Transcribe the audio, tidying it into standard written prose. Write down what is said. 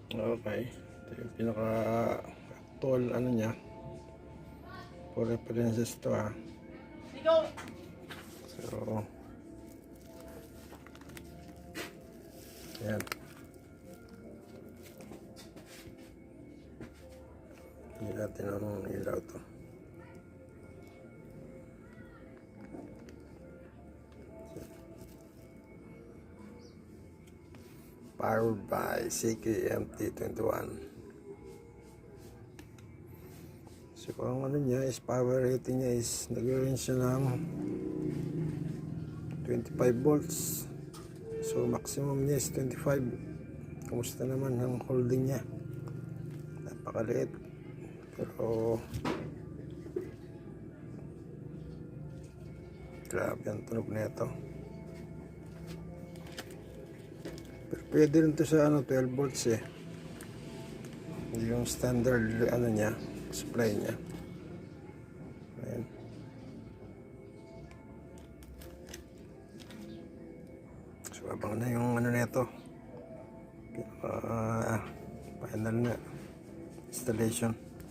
Okay, ito yung pinaka tall ano niya, for references to so yan, hindi natin ang ilaw to. Powered by CKMT21. So ang ano niya is, power rating niya is nag-range siya ng 25 volts. So maximum niya is 25. Kumusta naman ang holding niya? Napakaliit. Pero grabe ang tunog na ito. Pero pwede rin ito sa 12 volts eh. Yung standard ano niya, supply niya. Ayan. So abang na yung ano nito. Final na installation.